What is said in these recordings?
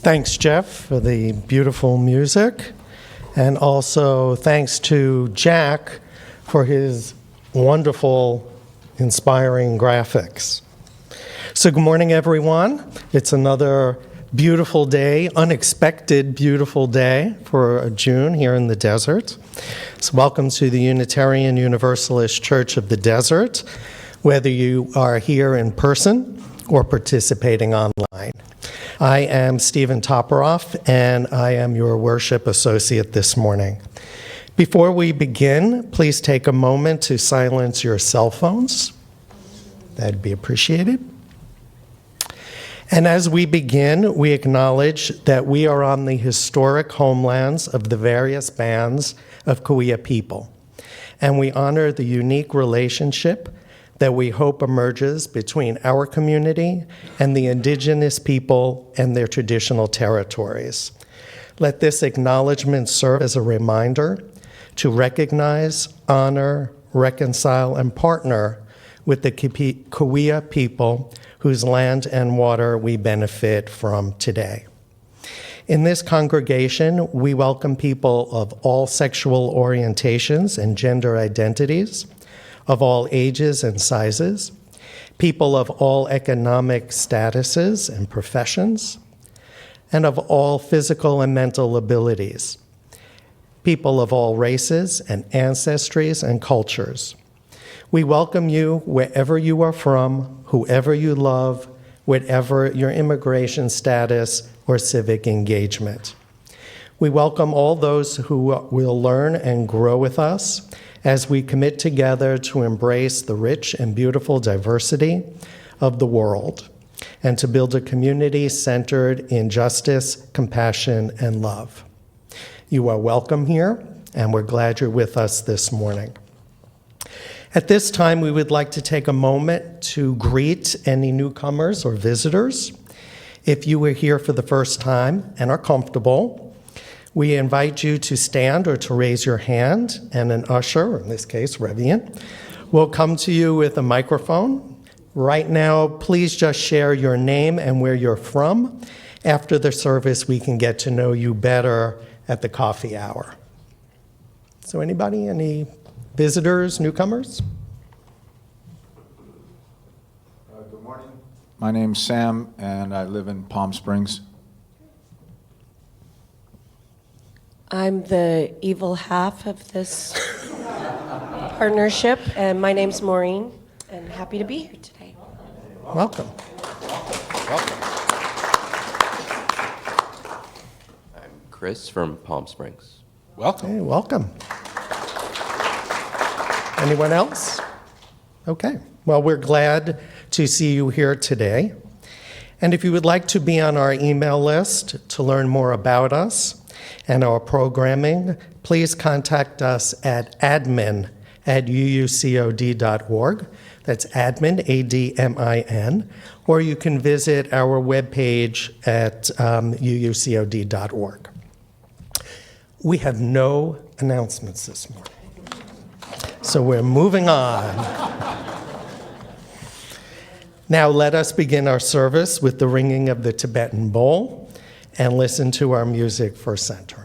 Thanks, Jeff, for the beautiful music. And also thanks to Jack for his wonderful, inspiring graphics. So good morning, everyone. It's another beautiful day, unexpected beautiful day for June here in the desert. So welcome to the Unitarian Universalist Church of the Desert, whether you are here in person or participating online. I am Stephen Toperov, and I am your worship associate this morning. Before we begin, please take a moment to silence your cell phones. That'd be appreciated. And as we begin, we acknowledge that we are on the historic homelands of the various bands of Cahuilla people, and we honor the unique relationship that we hope emerges between our community and the indigenous people and their traditional territories. Let this acknowledgement serve as a reminder to recognize, honor, reconcile, and partner with the Cahuilla people whose land and water we benefit from today. In this congregation, we welcome people of all sexual orientations and gender identities, of all ages and sizes, people of all economic statuses and professions, and of all physical and mental abilities, people of all races and ancestries and cultures. We welcome you wherever you are from, whoever you love, whatever your immigration status or civic engagement. We welcome all those who will learn and grow with us as we commit together to embrace the rich and beautiful diversity of the world and to build a community centered in justice, compassion, and love. You are welcome here, and we're glad you're with us this morning. At this time, we would like to take a moment to greet any newcomers or visitors. If you were here for the first time and are comfortable, we invite you to stand or to raise your hand, and an usher, or in this case, Revian, will come to you with a microphone. Right now, please just share your name and where you're from. After the service, we can get to know you better at the coffee hour. So anybody, any visitors, newcomers? Good morning. My name's Sam, and I live in Palm Springs. I'm the evil half of this partnership, and my name's Maureen, and happy to be here today. Welcome. Welcome. I'm Chris from Palm Springs. Welcome. Hey, welcome. Anyone else? Okay. Well, we're glad to see you here today. And if you would like to be on our email list to learn more about us and our programming, please contact us at admin@uucod.org. That's admin, A-D-M-I-N. Or you can visit our webpage at uucod.org. We have no announcements this morning, so we're moving on. Now let us begin our service with the ringing of the Tibetan bowl and listen to our music for centering.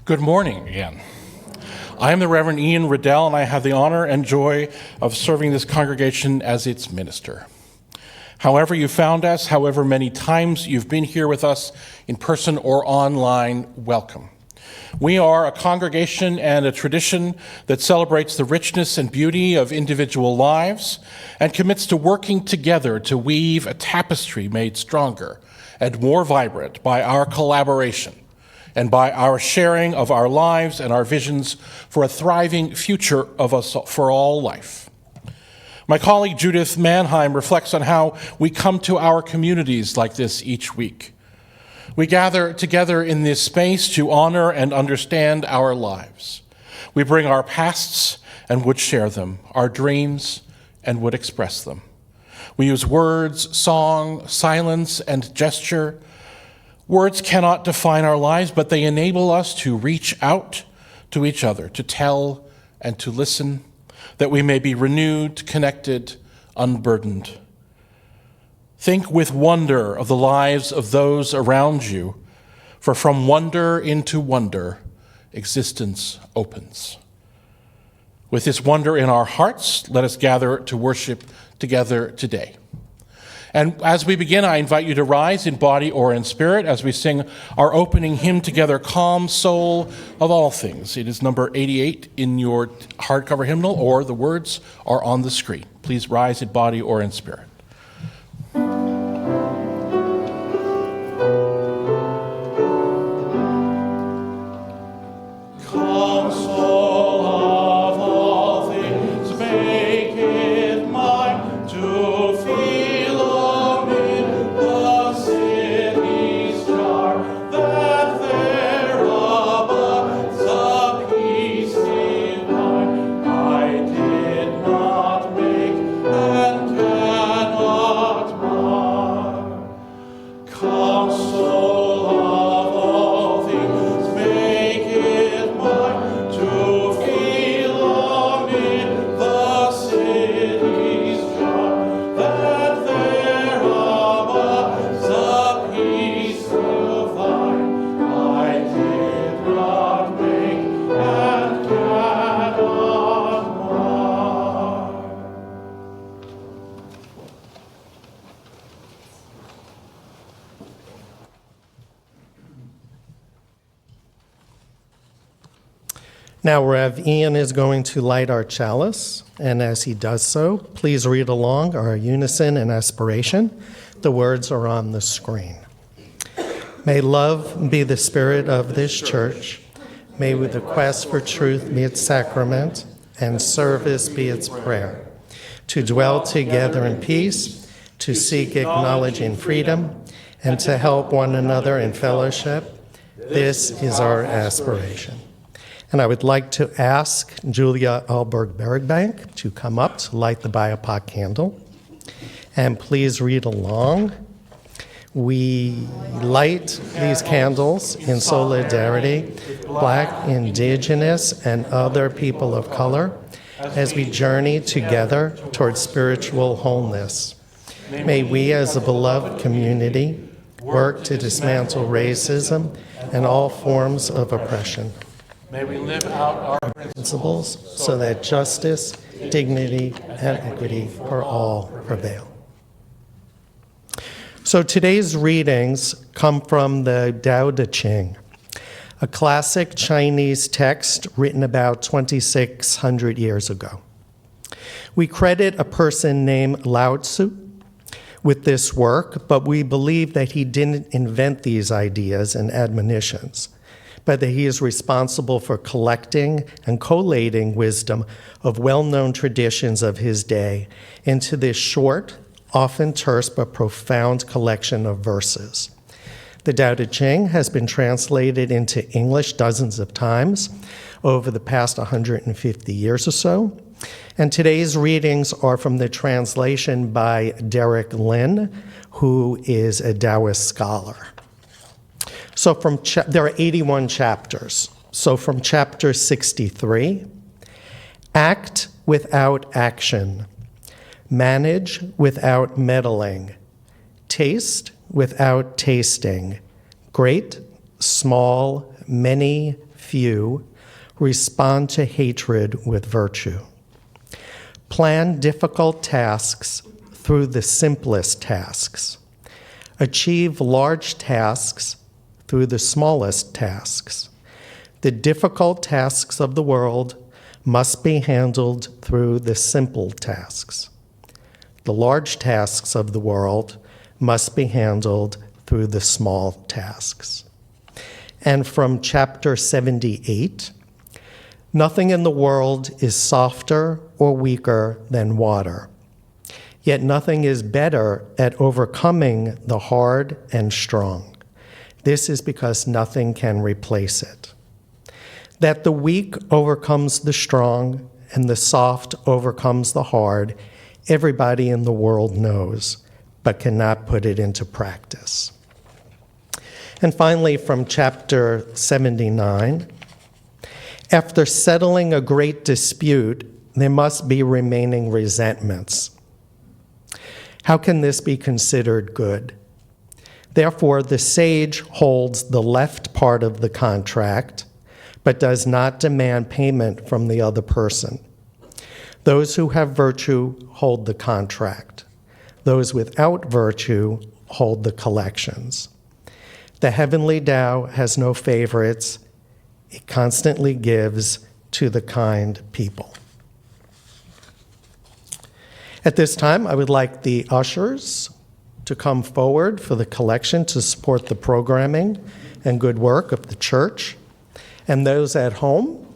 Good morning again. I am the Reverend Ian Riddell, and I have the honor and joy of serving this congregation as its minister. However you found us, however many times you've been here with us in person or online, welcome. We are a congregation and a tradition that celebrates the richness and beauty of individual lives and commits to working together to weave a tapestry made stronger and more vibrant by our collaboration and by our sharing of our lives and our visions for a thriving future of us for all life. My colleague Judith Mannheim reflects on how we come to our communities like this each week. We gather together in this space to honor and understand our lives. We bring our pasts and would share them, our dreams and would express them. We use words, song, silence, and gesture. Words cannot define our lives, but they enable us to reach out to each other, to tell and to listen, that we may be renewed, connected, unburdened. Think with wonder of the lives of those around you, for from wonder into wonder, existence opens. With this wonder in our hearts, let us gather to worship together today. And as we begin, I invite you to rise in body or in spirit as we sing our opening hymn together, Calm Soul of All Things. It is number 88 in your hardcover hymnal, or the words are on the screen. Please rise in body or in spirit. Now, Rev Ian is going to light our chalice, and as he does so, please read along our unison and aspiration. The words are on the screen. May love be the spirit of this church. May the quest for truth be its sacrament, and service be its prayer. To dwell together in peace, to seek acknowledging freedom, and to help one another in fellowship. This is our aspiration. And I would like to ask Julia Alberg-Bergbank to come up to light the BIOPOC candle. And please read along. We light these candles in solidarity with Black, Indigenous, and other people of color as we journey together towards spiritual wholeness. May we as a beloved community work to dismantle racism and all forms of oppression. May we live out our principles so that justice, dignity, and equity for all prevail. So today's readings come from the Tao Te Ching, a classic Chinese text written about 2,600 years ago. We credit a person named Lao Tzu with this work, but we believe that he didn't invent these ideas and admonitions, but that he is responsible for collecting and collating wisdom of well-known traditions of his day into this short, often terse but profound collection of verses. The Tao Te Ching has been translated into English dozens of times over the past 150 years or so, and today's readings are from the translation by Derek Lin, who is a Taoist scholar. So there are 81 chapters. So from chapter 63, act without action, manage without meddling, taste without tasting, great, small, many, few, respond to hatred with virtue. Plan difficult tasks through the simplest tasks. Achieve large tasks through the smallest tasks. The difficult tasks of the world must be handled through the simple tasks. The large tasks of the world must be handled through the small tasks. And from chapter 78, nothing in the world is softer or weaker than water. Yet nothing is better at overcoming the hard and strong. This is because nothing can replace it. That the weak overcomes the strong and the soft overcomes the hard, everybody in the world knows, but cannot put it into practice. And finally, from chapter 79, after settling a great dispute, there must be remaining resentments. How can this be considered good? Therefore, the sage holds the left part of the contract, but does not demand payment from the other person. Those who have virtue hold the contract. Those without virtue hold the collections. The heavenly Tao has no favorites. It constantly gives to the kind people. At this time, I would like the ushers to come forward for the collection to support the programming and good work of the church. And those at home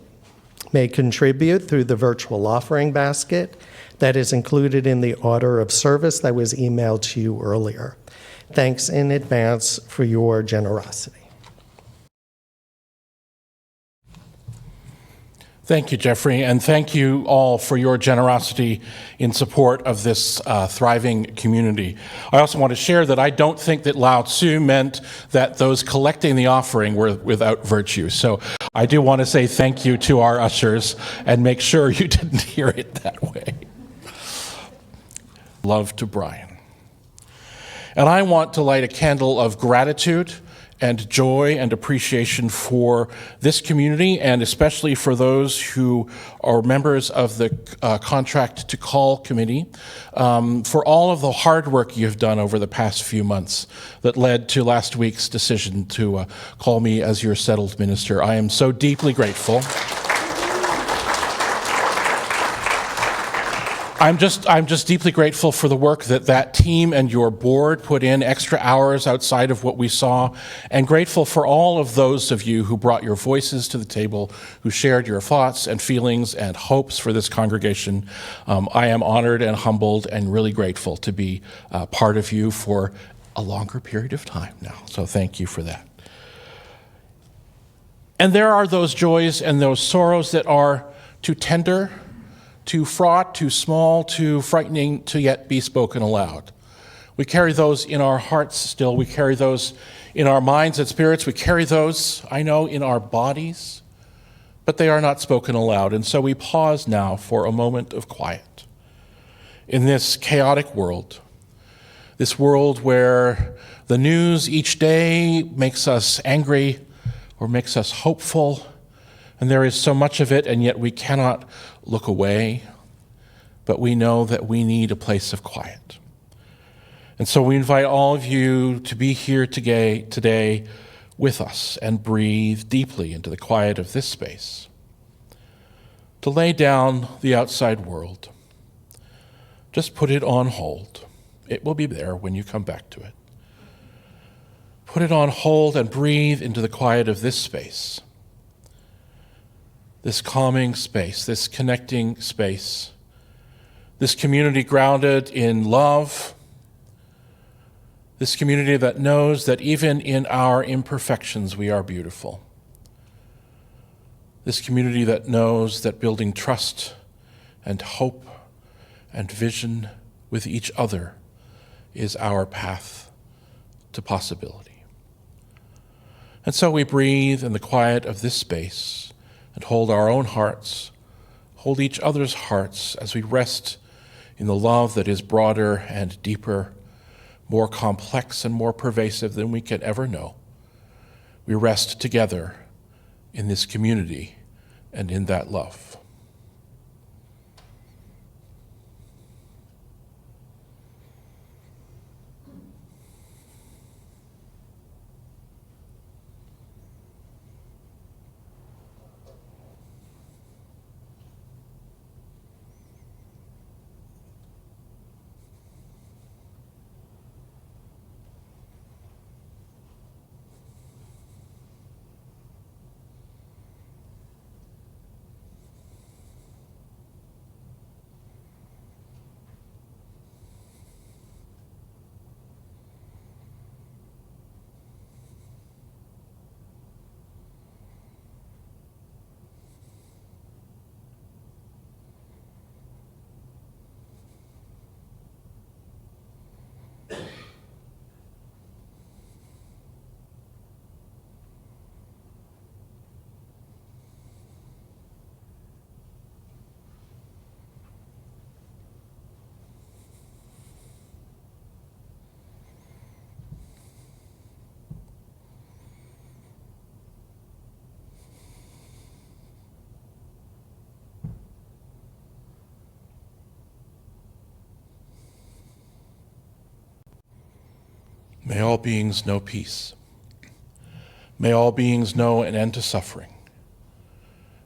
may contribute through the virtual offering basket that is included in the order of service that was emailed to you earlier. Thanks in advance for your generosity. Thank you, Jeffrey, and thank you all for your generosity in support of this thriving community. I also want to share that I don't think that Lao Tzu meant that those collecting the offering were without virtue. So I do want to say thank you to our ushers and make sure you didn't hear it that way. Love to Brian. And I want to light a candle of gratitude and joy and appreciation for this community, and especially for those who are members of the Contract to Call Committee, for all of the hard work you've done over the past few months that led to last week's decision to call me as your settled minister. I am so deeply grateful. I'm just deeply grateful for the work that team and your board put in, extra hours outside of what we saw, and grateful for all of those of you who brought your voices to the table, who shared your thoughts and feelings and hopes for this congregation. I am honored and humbled and really grateful to be part of you for a longer period of time now. So thank you for that. And there are those joys and those sorrows that are too tender, too fraught, too small, too frightening to yet be spoken aloud. We carry those in our hearts still. We carry those in our minds and spirits. We carry those, I know, in our bodies, but they are not spoken aloud. And so we pause now for a moment of quiet in this chaotic world, this world where the news each day makes us angry or makes us hopeful, and there is so much of it, and yet we cannot look away, but we know that we need a place of quiet. And so we invite all of you to be here today with us and breathe deeply into the quiet of this space, to lay down the outside world. Just put it on hold. It will be there when you come back to it. Put it on hold and breathe into the quiet of this space. This calming space, this connecting space, this community grounded in love, this community that knows that even in our imperfections we are beautiful. This community that knows that building trust and hope and vision with each other is our path to possibility. And so we breathe in the quiet of this space and hold our own hearts, hold each other's hearts as we rest in the love that is broader and deeper, more complex and more pervasive than we can ever know. We rest together in this community and in that love. May all beings know peace. May all beings know an end to suffering.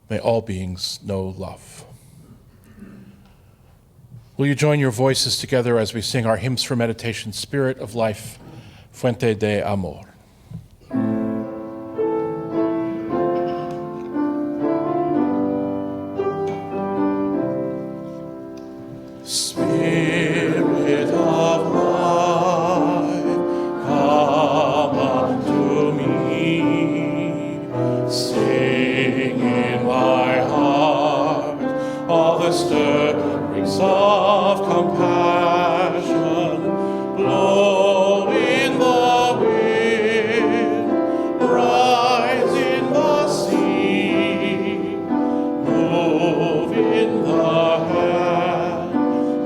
May all beings know love. Will you join your voices together as we sing our hymns for meditation, Spirit of Life, Fuente de Amor. Spirit of life, come unto me. Sing in my heart all the stirrings of compassion. Blow in the wind, rise in the sea, move in the hand,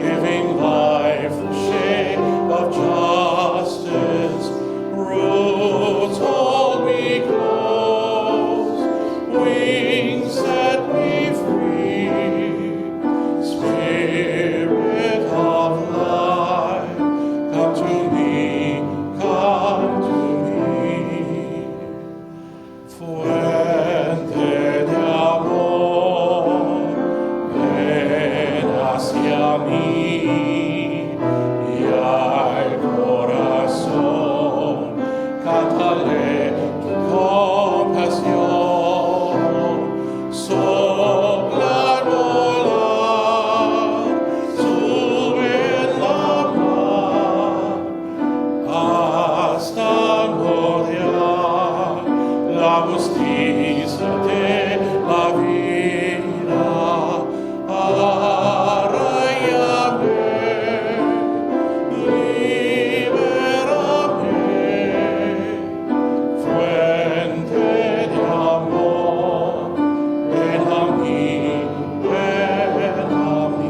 giving life the shape of justice. Roots hold me close, wings set me free. Spirit of life, come to me, come to me. Fuente de amor, ven hacia mí, y al corazón, cántale tu compasión. Sopla al volar, sube en la mar, hasta rodear la justicia de la vida. Arráyame, libérame, fuente de amor, ven a mí, ven a mí.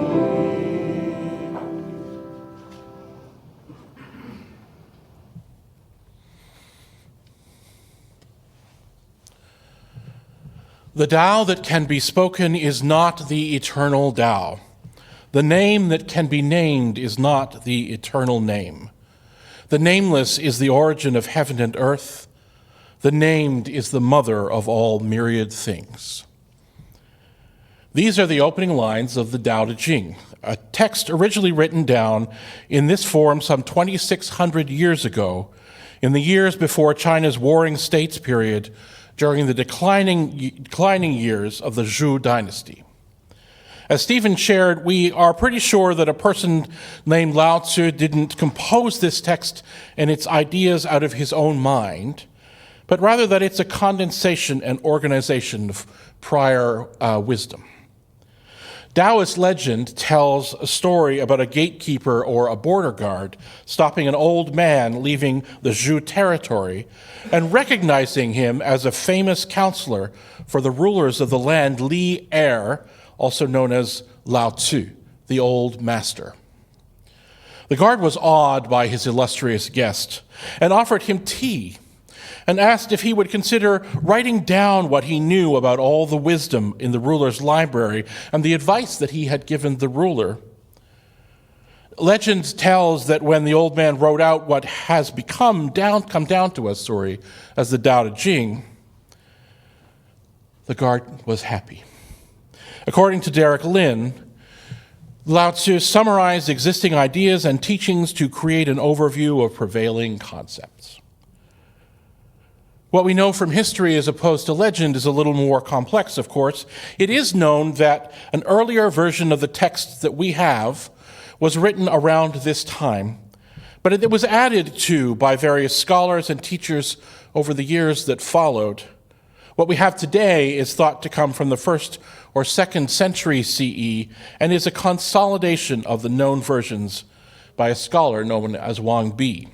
The Tao that can be spoken is not the eternal Tao. The name that can be named is not the eternal name. The nameless is the origin of heaven and earth. The named is the mother of all myriad things. These are the opening lines of the Tao Te Ching, a text originally written down in this form some 2,600 years ago, in the years before China's warring states period, during the declining years of the Zhou dynasty. As Stephen shared, we are pretty sure that a person named Lao Tzu didn't compose this text and its ideas out of his own mind, but rather that it's a condensation and organization of prior wisdom. Taoist legend tells a story about a gatekeeper or a border guard stopping an old man leaving the Zhou territory and recognizing him as a famous counselor for the rulers of the land Li Er, also known as Lao Tzu, the old master. The guard was awed by his illustrious guest and offered him tea. and asked if he would consider writing down what he knew about all the wisdom in the ruler's library and the advice that he had given the ruler. Legend tells that when the old man wrote out what has come down to us, as the Tao Te Ching, the guard was happy. According to Derek Lin, Lao Tzu summarized existing ideas and teachings to create an overview of prevailing concepts. What we know from history as opposed to legend is a little more complex, of course. It is known that an earlier version of the text that we have was written around this time, but it was added to by various scholars and teachers over the years that followed. What we have today is thought to come from the 1st or 2nd century CE and is a consolidation of the known versions by a scholar known as Wang Bi.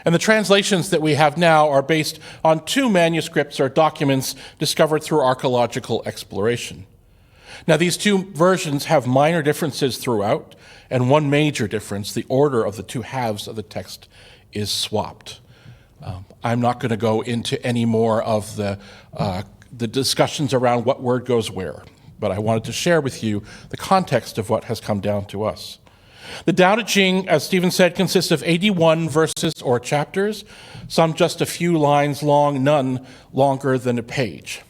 And the translations that we have now are based on 2 manuscripts or documents discovered through archaeological exploration. Now, these 2 versions have minor differences throughout, and one major difference, the order of the 2 halves of the text is swapped. I'm not going to go into any more of the discussions around what word goes where, but I wanted to share with you the context of what has come down to us. The Tao Te Ching, as Stephen said, consists of 81 verses or chapters, some just a few lines long, none longer than a page.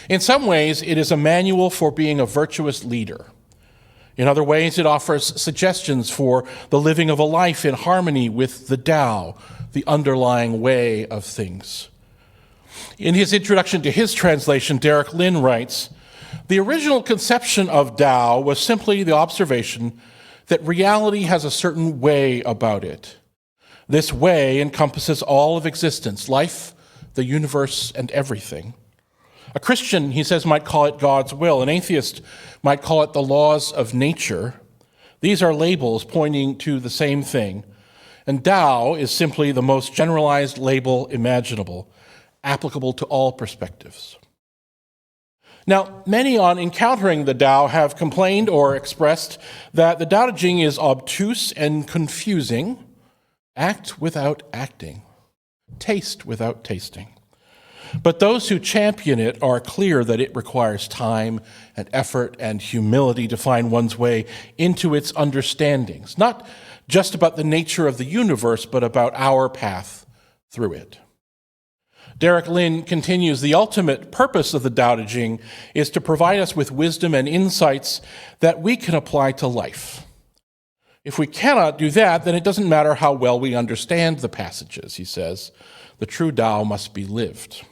In some ways, it is a manual for being a virtuous leader. In other ways, it offers suggestions for the living of a life in harmony with the Tao, the underlying way of things. In his introduction to his translation, Derek Lin writes, "The original conception of Tao was simply the observation that reality has a certain way about it. This way encompasses all of existence, life, the universe, and everything. A Christian, he says, might call it God's will. An atheist might call it the laws of nature. These are labels pointing to the same thing. And Tao is simply the most generalized label imaginable, applicable to all perspectives." Now, many on encountering the Tao have complained or expressed that the Tao Te Ching is obtuse and confusing, act without acting, taste without tasting. But those who champion it are clear that it requires time and effort and humility to find one's way into its understandings, not just about the nature of the universe, but about our path through it. Derek Lin continues, "The ultimate purpose of the Tao Te Ching is to provide us with wisdom and insights that we can apply to life. If we cannot do that, then it doesn't matter how well we understand the passages," he says. "The true Tao must be lived."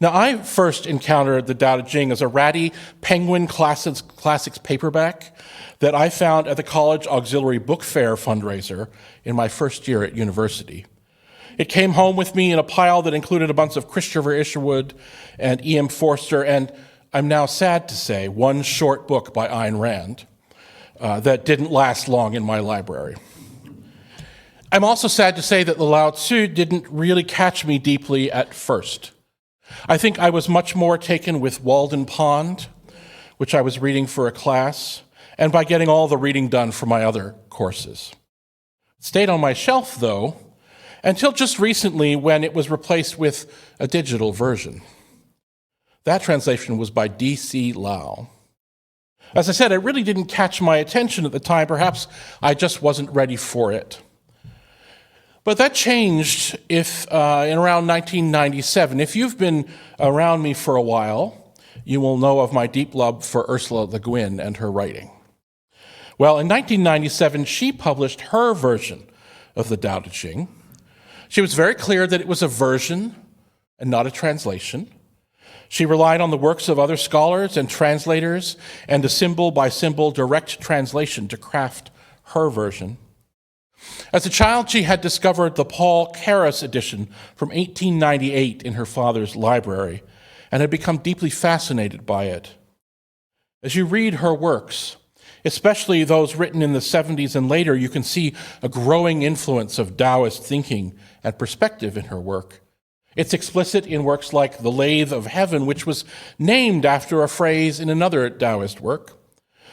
Now, I first encountered the Tao Te Ching as a ratty Penguin Classics paperback that I found at the College Auxiliary Book Fair fundraiser in my first year at university. It came home with me in a pile that included a bunch of Christopher Isherwood and E.M. Forster, and I'm now sad to say, one short book by Ayn Rand that didn't last long in my library. I'm also sad to say that the Lao Tzu didn't really catch me deeply at first. I think I was much more taken with Walden Pond, which I was reading for a class, and by getting all the reading done for my other courses. It stayed on my shelf, though, until just recently when it was replaced with a digital version. That translation was by D.C. Lau. As I said, it really didn't catch my attention at the time. Perhaps I just wasn't ready for it. But that changed in around 1997. If you've been around me for a while, you will know of my deep love for Ursula Le Guin and her writing. Well, in 1997, she published her version of the Tao Te Ching. She was very clear that it was a version and not a translation. She relied on the works of other scholars and translators and a symbol-by-symbol direct translation to craft her version. As a child, she had discovered the Paul Karras edition from 1898 in her father's library and had become deeply fascinated by it. As you read her works, especially those written in the 70s and later, you can see a growing influence of Taoist thinking and perspective in her work. It's explicit in works like The Lathe of Heaven, which was named after a phrase in another Taoist work.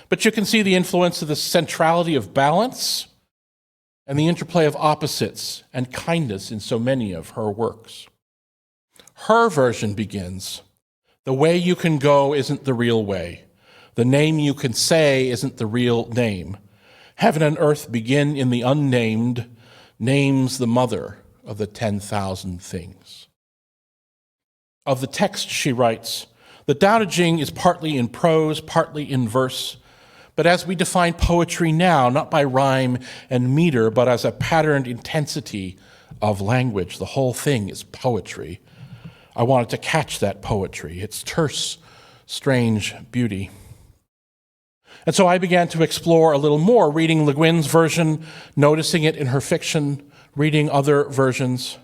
But you can see the influence of the centrality of balance and the interplay of opposites and kindness in so many of her works. Her version begins, "The way you can go isn't the real way. The name you can say isn't the real name. Heaven and earth begin in the unnamed, names the mother of the 10,000 things." Of the text, she writes, "The Tao Te Ching is partly in prose, partly in verse, but as we define poetry now, not by rhyme and meter, but as a patterned intensity of language, the whole thing is poetry. I wanted to catch that poetry, its terse, strange beauty. And so I began to explore a little more, reading Le Guin's version, noticing it in her fiction, reading other versions.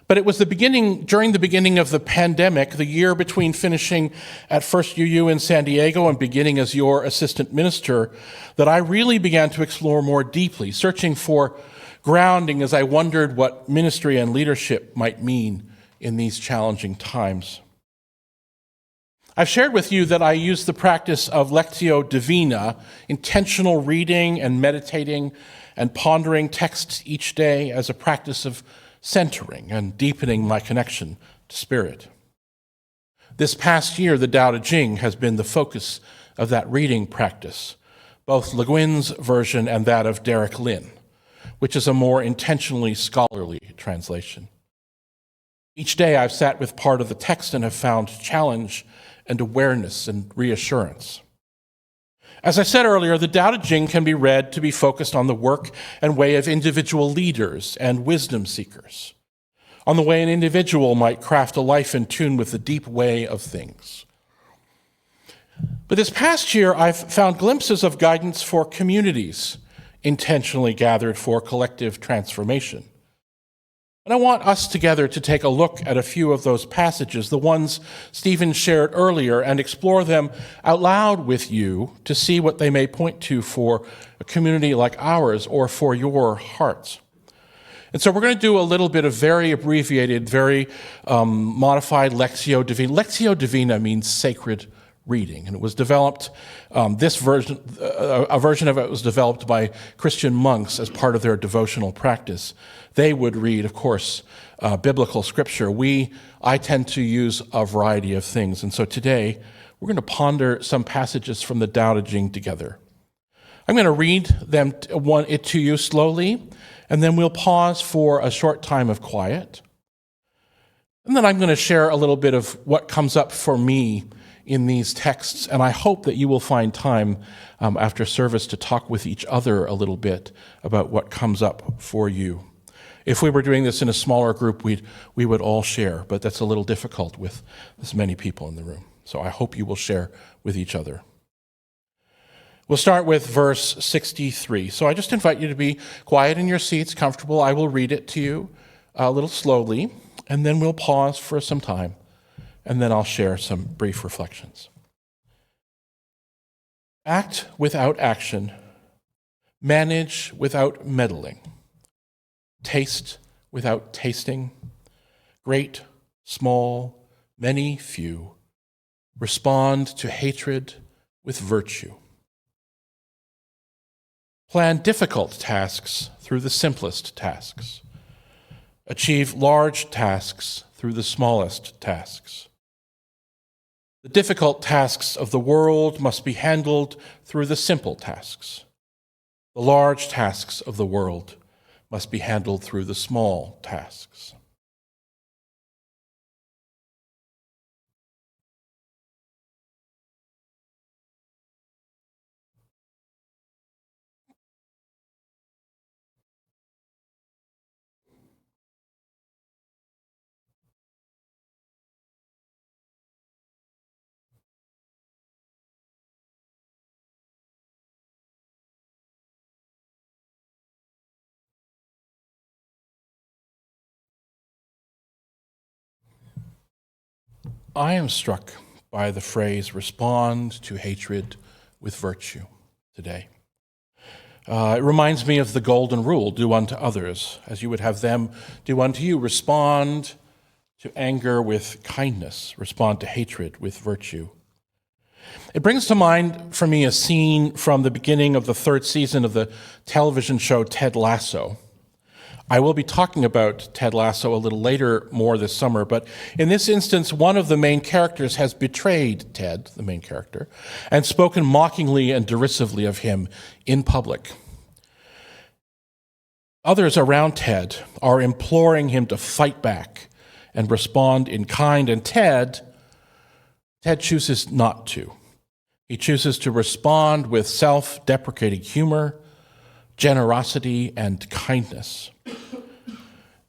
But it was during the beginning of the pandemic, the year between finishing at First UU in San Diego and beginning as your assistant minister, that I really began to explore more deeply, searching for grounding as I wondered what ministry and leadership might mean in these challenging times. I've shared with you that I use the practice of Lectio Divina, intentional reading and meditating and pondering texts each day, as a practice of centering and deepening my connection to Spirit. This past year, the Tao Te Ching has been the focus of that reading practice, both Le Guin's version and that of Derek Lin, which is a more intentionally scholarly translation. Each day I've sat with part of the text and have found challenge and awareness and reassurance. As I said earlier, the Tao Te Ching can be read to be focused on the work and way of individual leaders and wisdom seekers, on the way an individual might craft a life in tune with the deep way of things. But this past year, I've found glimpses of guidance for communities intentionally gathered for collective transformation. And I want us together to take a look at a few of those passages, the ones Stephen shared earlier, and explore them out loud with you to see what they may point to for a community like ours or for your hearts. And so we're going to do a little bit of very abbreviated, very modified Lectio Divina. Lectio Divina means sacred reading, and it was developed, a version of it was developed by Christian monks as part of their devotional practice. They would read, of course, biblical scripture. I tend to use a variety of things, and so today we're going to ponder some passages from the Tao Te Ching together. I'm going to read them to you slowly, and then we'll pause for a short time of quiet. And then I'm going to share a little bit of what comes up for me in these texts, and I hope that you will find time after service to talk with each other a little bit about what comes up for you. If we were doing this in a smaller group, we would all share, but that's a little difficult with this many people in the room. So I hope you will share with each other. We'll start with verse 63. So I just invite you to be quiet in your seats, comfortable. I will read it to you a little slowly, and then we'll pause for some time, and then I'll share some brief reflections. Act without action. Manage without meddling. Taste without tasting. Great, small, many, few. Respond to hatred with virtue. Plan difficult tasks through the simplest tasks. Achieve large tasks through the smallest tasks. The difficult tasks of the world must be handled through the simple tasks. The large tasks of the world must be handled through the small tasks. I am struck by the phrase, respond to hatred with virtue today. It reminds me of the golden rule, do unto others as you would have them do unto you. Respond to anger with kindness. Respond to hatred with virtue. It brings to mind for me a scene from the beginning of the third season of the television show Ted Lasso. I will be talking about Ted Lasso a little later, more this summer, but in this instance, one of the main characters has betrayed Ted, the main character, and spoken mockingly and derisively of him in public. Others around Ted are imploring him to fight back and respond in kind, and Ted chooses not to. He chooses to respond with self-deprecating humor, generosity, and kindness.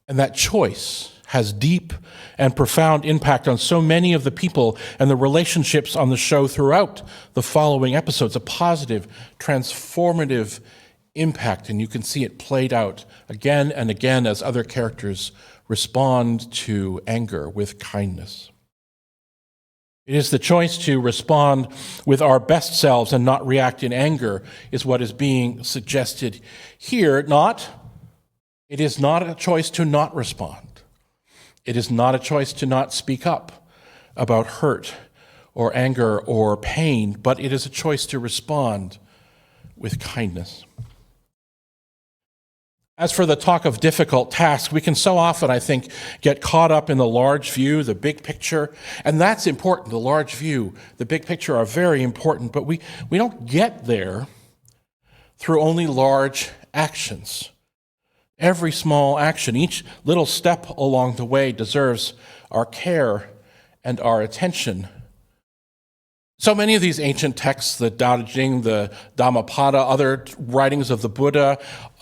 And that choice has deep and profound impact on so many of the people and the relationships on the show throughout the following episodes, a positive, transformative impact, and you can see it played out again and again as other characters respond to anger with kindness. It is the choice to respond with our best selves and not react in anger is what is being suggested here. It is not a choice to not respond. It is not a choice to not speak up about hurt or anger or pain, but it is a choice to respond with kindness. As for the talk of difficult tasks, we can so often, I think, get caught up in the large view, the big picture, and that's important. The large view, the big picture are very important, but we don't get there through only large actions. Every small action, each little step along the way deserves our care and our attention. So many of these ancient texts, the Tao Te Ching, the Dhammapada, other writings of the Buddha,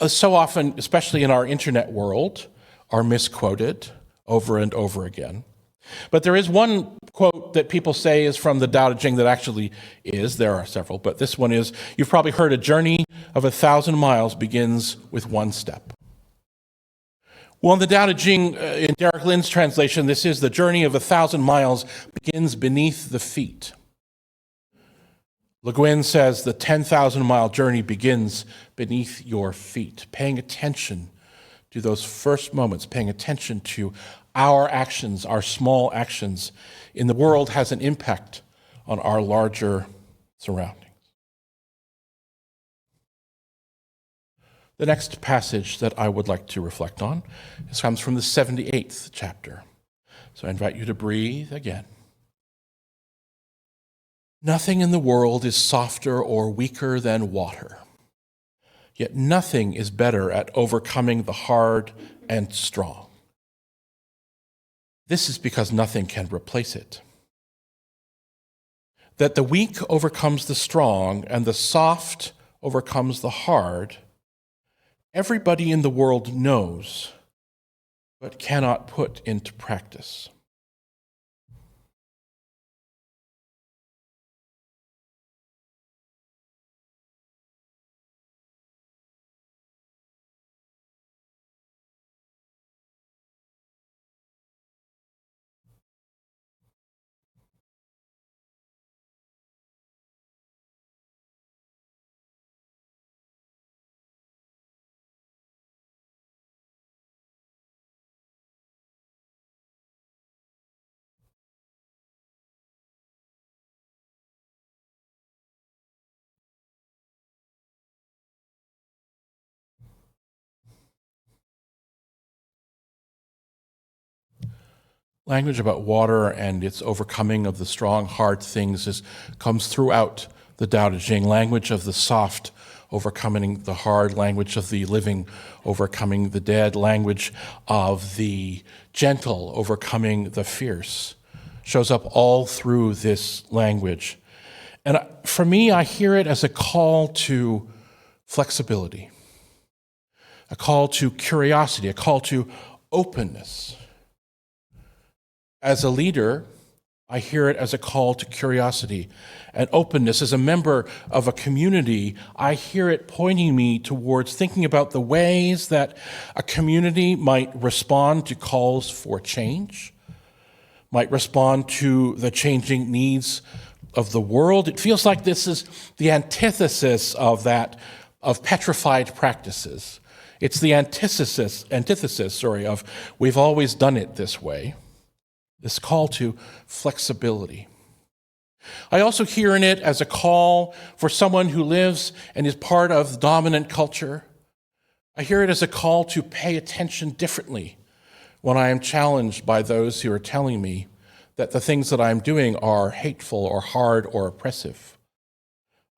so often, especially in our internet world, are misquoted over and over again. But there is one quote that people say is from the Tao Te Ching that actually is. There are several, but this one is, you've probably heard, a journey of 1,000 miles begins with one step. Well, in the Tao Te Ching, in Derek Lynn's translation, this is, the journey of 1,000 miles begins beneath the feet. Le Guin says the 10,000-mile journey begins beneath your feet. Paying attention to those first moments, paying attention to our actions, our small actions in the world has an impact on our larger surroundings. The next passage that I would like to reflect on comes from the 78th chapter. So I invite you to breathe again. Nothing in the world is softer or weaker than water, yet nothing is better at overcoming the hard and strong. This is because nothing can replace it. That the weak overcomes the strong and the soft overcomes the hard, everybody in the world knows, but cannot put into practice. Language about water and its overcoming of the strong, hard things comes throughout the Tao Te Ching. Language of the soft overcoming the hard, language of the living overcoming the dead, language of the gentle overcoming the fierce shows up all through this language. And for me, I hear it as a call to flexibility, a call to curiosity, a call to openness. As a leader, I hear it as a call to curiosity and openness. As a member of a community, I hear it pointing me towards thinking about the ways that a community might respond to calls for change, might respond to the changing needs of the world. It feels like this is the antithesis of petrified practices. It's the antithesis, of we've always done it this way. This call to flexibility. I also hear in it as a call for someone who lives and is part of the dominant culture. I hear it as a call to pay attention differently when I am challenged by those who are telling me that the things that I'm doing are hateful or hard or oppressive.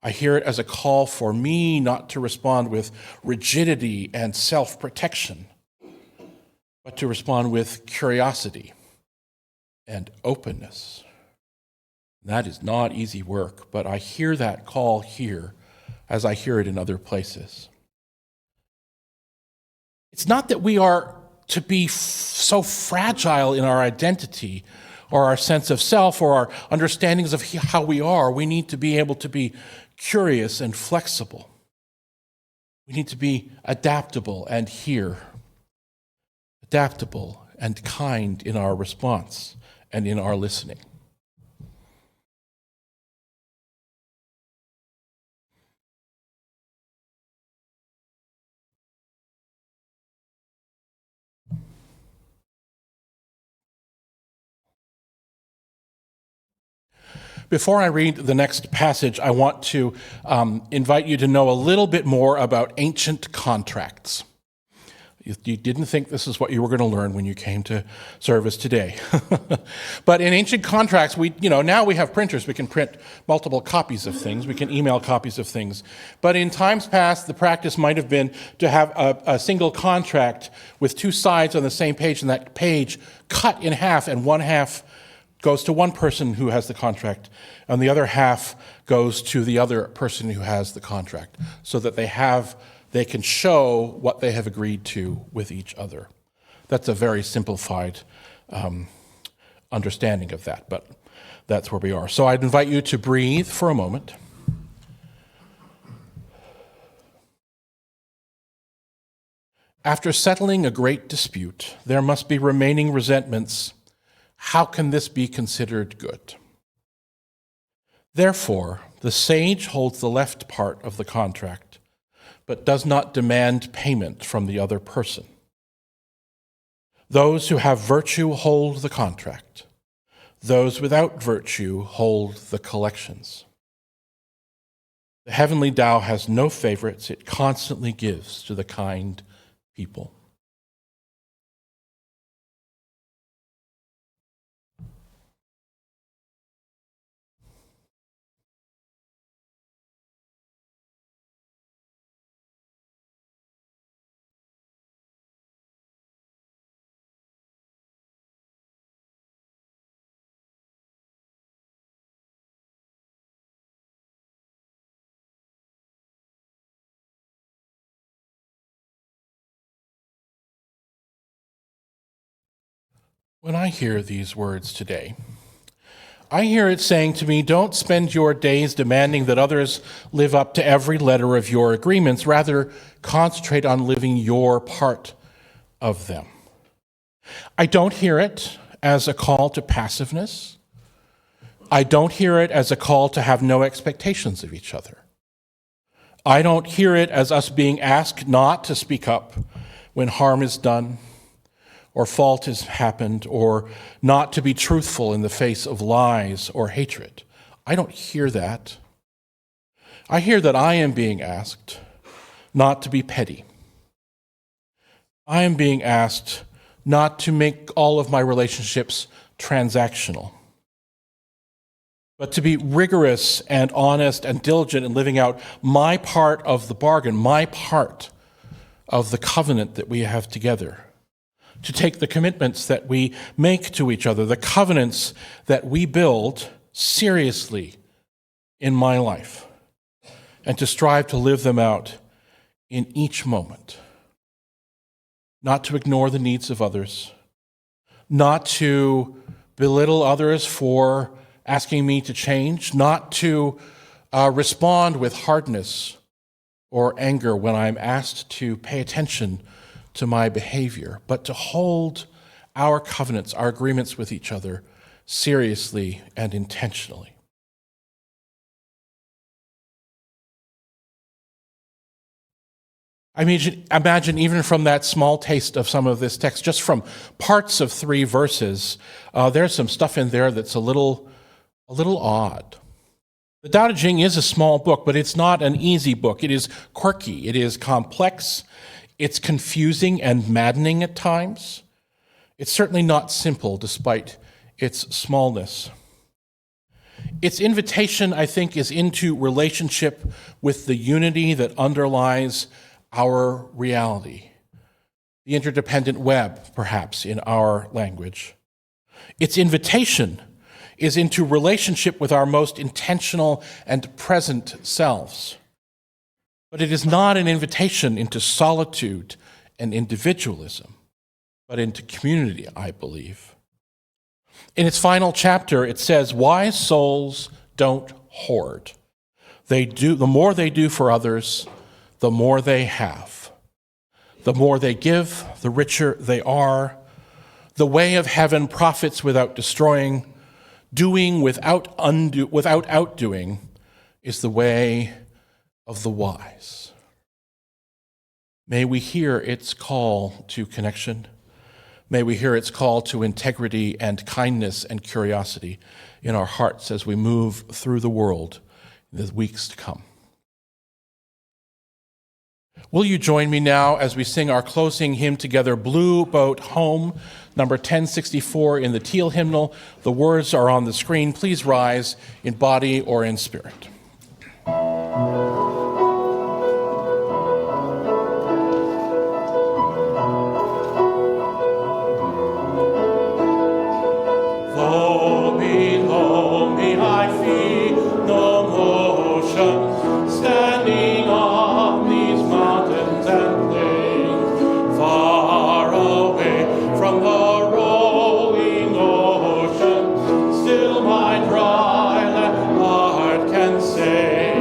I hear it as a call for me not to respond with rigidity and self-protection, but to respond with curiosity and openness. That is not easy work, but I hear that call here as I hear it in other places. It's not that we are to be so fragile in our identity or our sense of self or our understandings of how we are. We need to be able to be curious and flexible. We need to be adaptable and hear, adaptable and kind in our response and in our listening. Before I read the next passage, I want to invite you to know a little bit more about ancient contracts. You didn't think this is what you were going to learn when you came to service today. But in ancient contracts, now we have printers. We can print multiple copies of things. We can email copies of things. But in times past, the practice might have been to have a single contract with two sides on the same page, and that page cut in half, and one half goes to one person who has the contract, and the other half goes to the other person who has the contract, so that they can show what they have agreed to with each other. That's a very simplified understanding of that, but that's where we are. So I'd invite you to breathe for a moment. After settling a great dispute, there must be remaining resentments. How can this be considered good? Therefore, the sage holds the left part of the contract, but does not demand payment from the other person. Those who have virtue hold the contract. Those without virtue hold the collections. The heavenly Tao has no favorites. It constantly gives to the kind people. When I hear these words today, I hear it saying to me, don't spend your days demanding that others live up to every letter of your agreements. Rather, concentrate on living your part of them. I don't hear it as a call to passiveness. I don't hear it as a call to have no expectations of each other. I don't hear it as us being asked not to speak up when harm is done, or fault has happened, or not to be truthful in the face of lies or hatred. I don't hear that. I hear that I am being asked not to be petty. I am being asked not to make all of my relationships transactional, but to be rigorous and honest and diligent in living out my part of the bargain, my part of the covenant that we have together. To take the commitments that we make to each other, the covenants that we build seriously in my life, and to strive to live them out in each moment. Not to ignore the needs of others, not to belittle others for asking me to change, not to respond with hardness or anger when I'm asked to pay attention to my behavior, but to hold our covenants, our agreements with each other seriously and intentionally. I mean, imagine even from that small taste of some of this text, just from parts of 3 verses, there's some stuff in there that's a little a little odd. The Tao Te Ching is a small book, but it's not an easy book. It is quirky, it is complex, it's confusing and maddening at times. It's certainly not simple, despite its smallness. Its invitation, I think, is into relationship with the unity that underlies our reality, the interdependent web, perhaps, in our language. Its invitation is into relationship with our most intentional and present selves. But it is not an invitation into solitude and individualism, but into community, I believe. In its final chapter, it says, wise souls don't hoard. The more they do for others, the more they have. The more they give, the richer they are. The way of heaven profits without destroying. Doing without outdoing is the way of the wise. May we hear its call to connection. May we hear its call to integrity and kindness and curiosity in our hearts as we move through the world in the weeks to come. Will you join me now as we sing our closing hymn together, Blue Boat Home, number 1064 in the Teal hymnal. The words are on the screen. Please rise in body or in spirit. Though below me I feel no motion, standing on these mountains and plains, far away from the rolling ocean, still my dry land heart can say,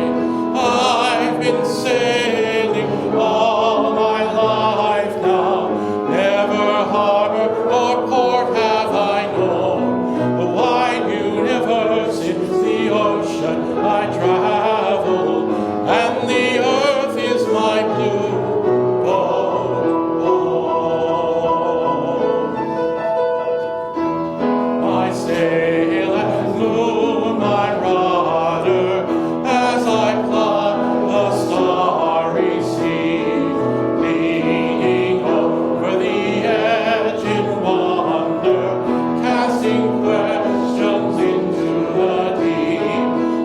I've been sailing all my life now, never harbor or port have I known, the wide universe is the ocean I travel, and the earth is my blue boat home. My sail and moon, my rudder, as I plod the starry sea, leaning over the edge in wonder, casting questions into the deep,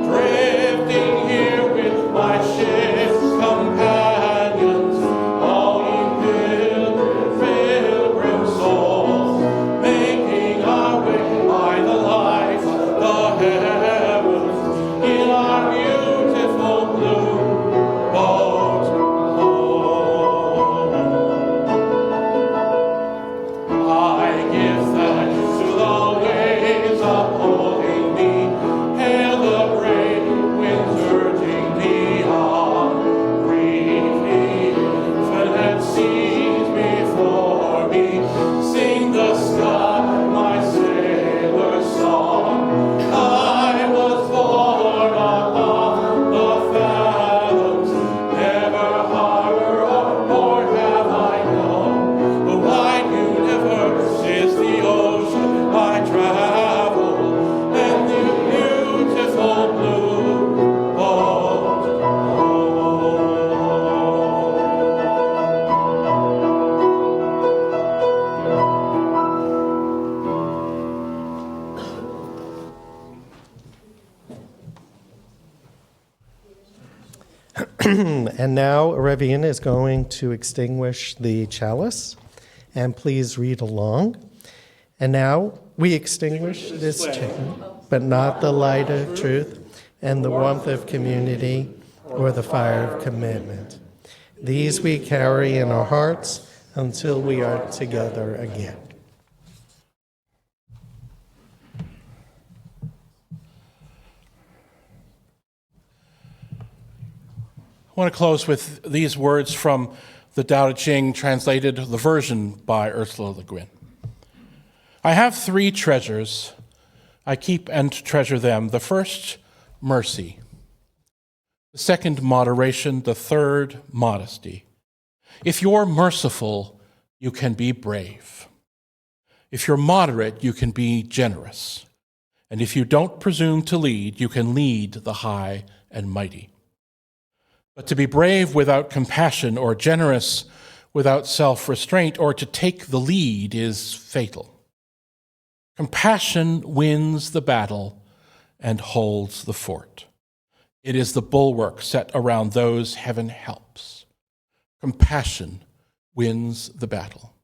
drifting here with my ship's companions, all ye pilgrim souls, making our way by the light of the heavens in our beautiful blue boat home. I give thanks to the waves upholding me, hail the great winds urging me on, briefly infinite seas before me, sing the sky my sailor's song. I was born upon the fathoms, never harbor or port have I known, the wide universe is the ocean I travel, and the beautiful blue boat home. And now Revian is going to extinguish the chalice, and please read along. And now we extinguish this chain, but not the light of truth and the warmth of community or the fire of commitment. These we carry in our hearts until we are together again. I want to close with these words from the Tao Te Ching, translated the version by Ursula Le Guin. I have three treasures. I keep and treasure them. The first, mercy. The second, moderation. The third, modesty. If you're merciful, you can be brave. If you're moderate, you can be generous. And if you don't presume to lead, you can lead the high and mighty. But to be brave without compassion, or generous without self-restraint, or to take the lead is fatal. Compassion wins the battle and holds the fort. It is the bulwark set around those heaven helps. Compassion wins the battle.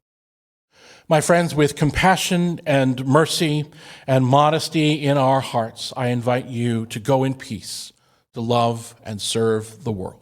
My friends, with compassion and mercy and modesty in our hearts, I invite you to go in peace, to love and serve the world.